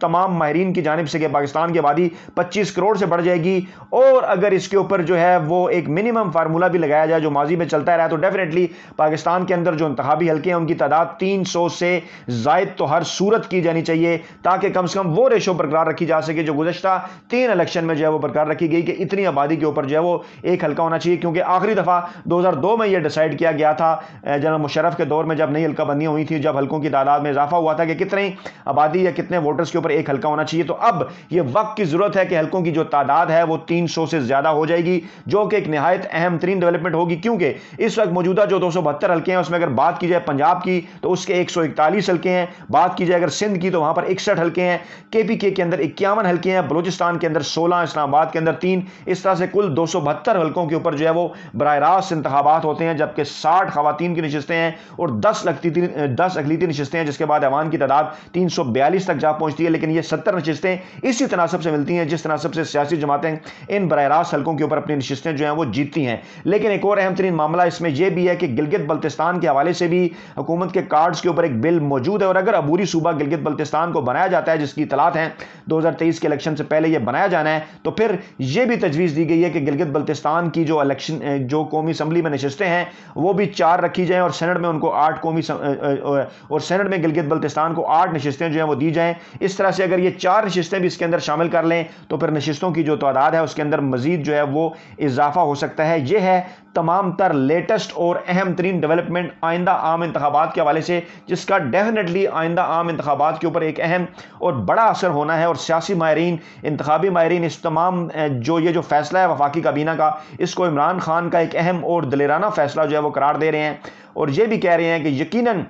تمام ماہرین کی جانب سے کہ پاکستان کی آبادی 25 کروڑ سے بڑھ جائے گی، اور اگر اس کے اوپر جو ہے وہ ایک منیمم فارمولہ بھی لگایا جائے جو ماضی میں چلتا رہا، تو ڈیفینیٹلی پاکستان کے اندر جو انتخابی حلقے ہیں ان کی تعداد 300 سے زائد تو ہر صورت کی جانی چاہیے، تاکہ کم سے کم وہ ریشو برقرار رکھی جا سکے جو گزشتہ 3 الیکشن میں جو ہے وہ برقرار رکھی گئی کہ اتنی آبادی کے اوپر جو ہے وہ ایک حلقہ ہونا چاہیے، کیونکہ آخری دفعہ 2002 میں یہ ڈیسائیڈ کیا گیا تھا جنرل مشرف کے دور میں جب نئی حلقہ بندیاں ہوئی تھیں، جب حلقوں کی تعداد میں اضافہ ہوا تھا کہ کتنے آبادی یا کتنے ووٹرز کے اوپر ایک حلقہ ہونا چاہیے۔ تو اب یہ وقت کی ضرورت ہے کہ حلقوں کی جو تعداد ہے وہ 300 سے زیادہ ہو جائے گی، جو کہ ایک نہایت اہم ترین ڈیولپمنٹ ہوگی، کیونکہ اس وقت موجودہ جو 272 حلقے ہیں اس میں اگر بات کی جائے پنجاب کی تو اس کے 141 حلقے ہیں، بات کی جائے اگر سندھ کی تو وہاں پر 61 حلقے ہیں، کے پی کے اندر 51 حلقے ہیں، بلوچستان کے اندر 16، اسلام آباد کے اندر 3، اس طرح سے کل 272 حلقوں کے اوپر جو ہے وہ براہ راست انتخابات ہوتے ہیں، جبکہ 60 خواتین کی نشستیں ہیں اور 10 اقلیتی نشستیں ہیں، جس کے بعد ایوان کی تعداد 342 تک جا پہنچتی ہے، لیکن یہ 70 نشستیں اسی تناسب سے ملتی ہیں جس تناسب سے سیاسی جماعتیں ان براہ راست حلقوں کے اوپر اپنی نشستیں جو ہیں وہ جیتتی ہیں۔ لیکن ایک اور اہم ترین معاملہ اس میں یہ بھی ہے کہ گلگت بلتستان کے حوالے سے بھی حکومت کے کارڈز کے اوپر ایک بل موجود ہے، اور اگر عبوری صوبہ گلگت بلتستان کو بنایا جاتا ہے، جس کی اطلاعات ہیں 2023 کے الیکشن سے پہلے یہ بنایا جانا ہے، تو پھر یہ بھی تجویز دی گئی ہے کہ گلگت بلتستان کی جو قومی اسمبلی میں نشستیں ہیں وہ بھی 4 رکھی جائیں، اور سینٹ میں ان کو 8 اور سینٹ میں گلگت بلتستان کو 8 نشستیں جو ہیں وہ دی جائیں۔ اس طرح سے اگر یہ 4 نشستیں بھی اس کے اندر شامل کر لیں تو پھر نشستوں کی جو تعداد ہے اس کے اندر مزید جو ہے وہ اضافہ ہو سکتا ہے۔ یہ ہے تمام تر لیٹسٹ اور اہم ترین ڈیولپمنٹ آئندہ عام انتخابات کے حوالے سے، جس کا ڈیفینیٹلی آئندہ عام انتخابات کے اوپر ایک اہم اور بڑا اثر ہونا ہے، اور سیاسی ماہرین، انتخابی ماہرین اس تمام جو فیصلہ ہے وفاقی کابینہ کا، اس کو عمران خان کا ایک اہم اور دلیرانہ فیصلہ جو ہے وہ قرار دے رہے ہیں، اور یہ بھی کہہ رہے ہیں کہ یقیناً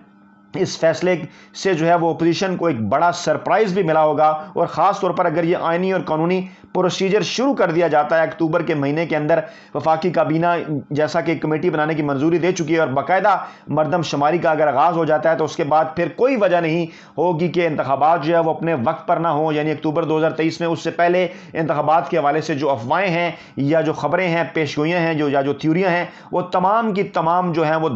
اس فیصلے سے جو ہے وہ اپوزیشن کو ایک بڑا سرپرائز بھی ملا ہوگا، اور خاص طور پر اگر یہ آئینی اور قانونی پروسیجر شروع کر دیا جاتا ہے اکتوبر کے مہینے کے اندر، وفاقی کابینہ جیسا کہ کمیٹی بنانے کی منظوری دے چکی ہے اور باقاعدہ مردم شماری کا اگر آغاز ہو جاتا ہے، تو اس کے بعد پھر کوئی وجہ نہیں ہوگی کہ انتخابات جو ہے وہ اپنے وقت پر نہ ہوں، یعنی اکتوبر 2023 میں اس سے پہلے انتخابات کے حوالے سے جو افواہیں ہیں یا جو خبریں ہیں، پیشگوئیاں ہیں جو تھیوریاں ہیں، وہ تمام کی تمام جو ہیں وہ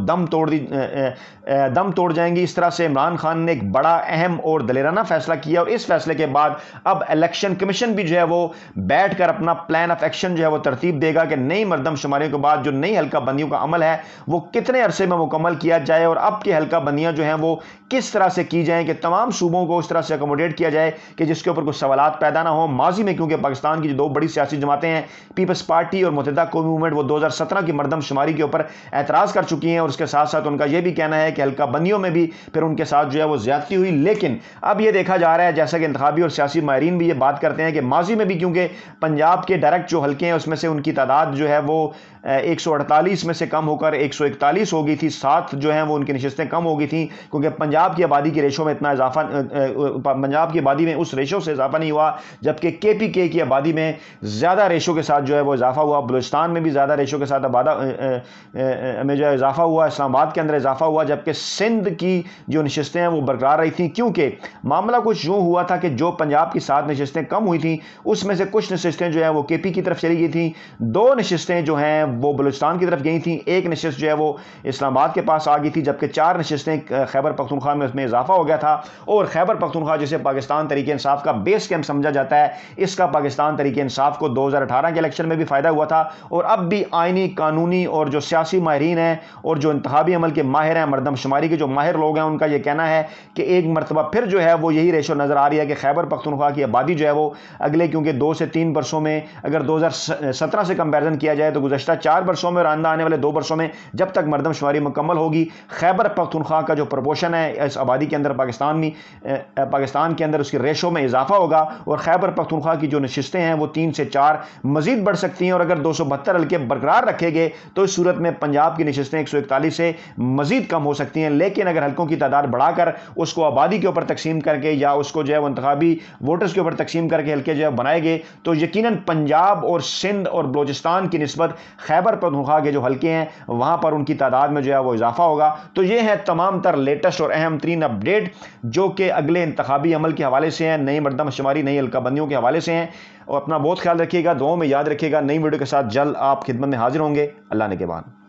دم توڑ جائیں گی۔ اس طرح سے عمران خان نے ایک بڑا اہم اور دلیرانہ فیصلہ کیا، اور اس فیصلے کے بعد اب الیکشن کمیشن بھی جو ہے وہ بیٹھ کر اپنا پلان آف ایکشن جو ہے وہ ترتیب دے گا کہ نئی مردم شماریوں کے بعد جو نئی حلقہ بندیوں کا عمل ہے وہ کتنے عرصے میں مکمل کیا جائے، اور اب کی حلقہ بندیاں جو ہیں وہ کس طرح سے کی جائیں کہ تمام صوبوں کو اس طرح سے اکوموڈیٹ کیا جائے کہ جس کے اوپر کچھ سوالات پیدا نہ ہوں۔ ماضی میں کیونکہ پاکستان کی جو 2 بڑی سیاسی جماعتیں ہیں، پیپلز پارٹی اور متحدہ قومی موومنٹ، وہ 2017 کی مردم شماری کے اوپر اعتراض کر چکی ہیں، اور اس کے ساتھ ساتھ ان کا یہ بھی کہنا ہے کہ حلقہ بندیوں میں بھی پھر ان کے ساتھ جو ہے وہ زیادتی ہوئی۔ لیکن اب یہ دیکھا جا رہا ہے، جیسا کہ انتخابی اور سیاسی ماہرین بھی یہ بات کرتے ہیں کہ ماضی میں بھی کیونکہ پنجاب کے ڈائریکٹ جو حلقے ہیں اس میں سے ان کی تعداد جو ہے وہ 148 میں سے کم ہو کر 141 ہو گئی تھی، 7 جو ہیں وہ ان کی نشستیں کم ہو گئی تھیں، کیونکہ پنجاب کی آبادی کے ریشو میں اتنا اضافہ، پنجاب کی آبادی میں اس ریشو سے اضافہ نہیں ہوا، جبکہ کے پی کے کی آبادی میں زیادہ ریشو کے ساتھ جو ہے وہ اضافہ ہوا، بلوچستان میں بھی زیادہ ریشو کے ساتھ میں جو ہے اضافہ ہوا، اسلام آباد کے اندر اضافہ ہوا، جبکہ سندھ کی جو نشستیں ہیں وہ برقرار رہی تھیں، کیونکہ معاملہ کچھ یوں ہوا تھا کہ جو پنجاب کی 7 نشستیں کم ہوئی تھیں اس میں سے کچھ نشستیں جو ہیں وہ کے پی کی طرف چلی گئی تھیں، 2 نشستیں جو ہیں وہ بلوچستان کی طرف گئی تھیں، 1 نشست جو ہے وہ اسلام آباد کے پاس آ گئی تھی، جبکہ 4 نشستیں خیبر پختونخوا میں اس میں اضافہ ہو گیا تھا، اور خیبر پختونخوا جسے پاکستان تحریک انصاف کا بیس کیمپ سمجھا جاتا ہے، اس کا پاکستان تحریک انصاف کو 2018 کے الیکشن میں بھی فائدہ ہوا تھا، اور اب بھی آئینی، قانونی اور جو سیاسی ماہرین ہیں اور جو انتخابی عمل کے ماہر ہیں، مردم شماری کے جو ماہر لوگ ہیں، ان کا یہ کہنا ہے کہ ایک مرتبہ پھر جو ہے وہ یہی ریشو نظر آ رہی ہے کہ خیبر پختونخوا کی آبادی جو ہے وہ اگلے کیونکہ 2 سے 3 برسوں میں اگر 2017 سے کمپیرزن کیا جائے تو گزشتہ 4 برسوں میں اور آنے والے 2 برسوں میں جب تک مردم شماری مکمل ہوگی، خیبر پختونخوا کا جو پرپورشن ہے اس آبادی کے اندر پاکستان کے اندر اس کی ریشو میں اضافہ ہوگا، اور خیبر پختونخوا کی جو نشستیں ہیں وہ 3 سے 4 مزید بڑھ سکتی ہیں، اور اگر 272 حلقے برقرار رکھے گئے تو اس صورت میں پنجاب کی نشستیں 141 سے مزید کم ہو سکتی ہیں۔ لیکن اگر حلقوں کی تعداد بڑھا کر اس کو آبادی کے اوپر تقسیم کر کے یا اس کو جو ہے وہ انتخابی ووٹرز کے اوپر تقسیم کر کے حلقے جو ہے بنائے گئے تو یقیناً پنجاب اور سندھ اور بلوچستان کی نسبت خیبر پختونخوا کے جو حلقے ہیں وہاں پر ان کی تعداد میں جو ہے وہ اضافہ ہوگا۔ تو یہ ہے تمام تر لیٹسٹ اور اہم ترین اپڈیٹ جو کہ اگلے انتخابی عمل کے حوالے سے ہیں، نئی مردم شماری، نئی حلقہ بندیوں کے حوالے سے ہیں، اور اپنا بہت خیال رکھیے گا، دعاؤں میں یاد رکھیے گا۔ نئی ویڈیو کے ساتھ جلد آپ خدمت میں حاضر ہوں گے۔ اللہ نے کے بان۔